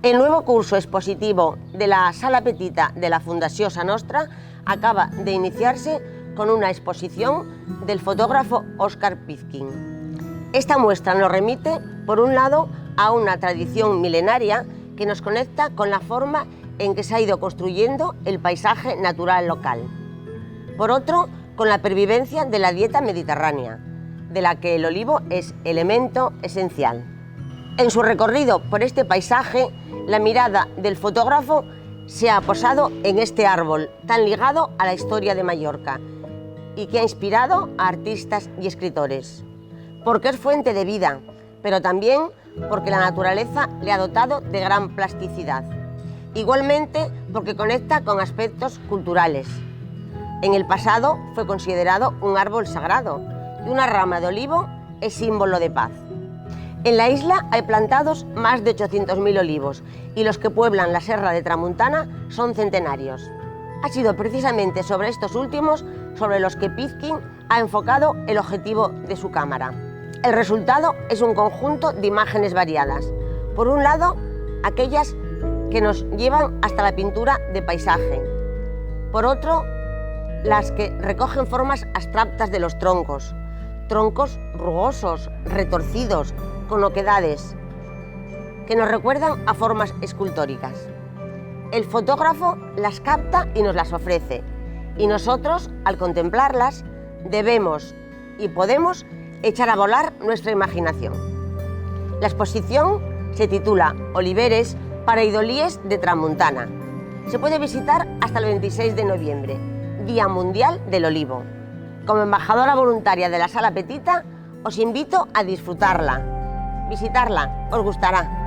El nuevo curso expositivo de la Sala Petita de la Fundació Sa Nostra acaba de iniciarse con una exposición del fotógrafo Óscar Pizquín. Esta muestra nos remite, por un lado, a una tradición milenaria que nos conecta con la forma en que se ha ido construyendo el paisaje natural local. Por otro, con la pervivencia de la dieta mediterránea, de la que el olivo es elemento esencial. En su recorrido por este paisaje, la mirada del fotógrafo se ha posado en este árbol tan ligado a la historia de Mallorca y que ha inspirado a artistas y escritores. Porque es fuente de vida, pero también porque la naturaleza le ha dotado de gran plasticidad. Igualmente porque conecta con aspectos culturales. En el pasado fue considerado un árbol sagrado y una rama de olivo es símbolo de paz. En la isla hay plantados más de 800.000 olivos y los que pueblan la Serra de Tramuntana son centenarios. Ha sido precisamente sobre estos últimos sobre los que Pizquín ha enfocado el objetivo de su cámara. El resultado es un conjunto de imágenes variadas. Por un lado, aquellas que nos llevan hasta la pintura de paisaje. Por otro, las que recogen formas abstractas de los troncos rugosos, retorcidos, con oquedades, que nos recuerdan a formas escultóricas. El fotógrafo las capta y nos las ofrece, y nosotros, al contemplarlas, debemos y podemos echar a volar nuestra imaginación. La exposición se titula Oliveres, Pareidolíes de Tramuntana. Se puede visitar hasta el 26 de noviembre, Día Mundial del Olivo. Como embajadora voluntaria de la Sala Petita, os invito a disfrutarla. Visitarla, os gustará.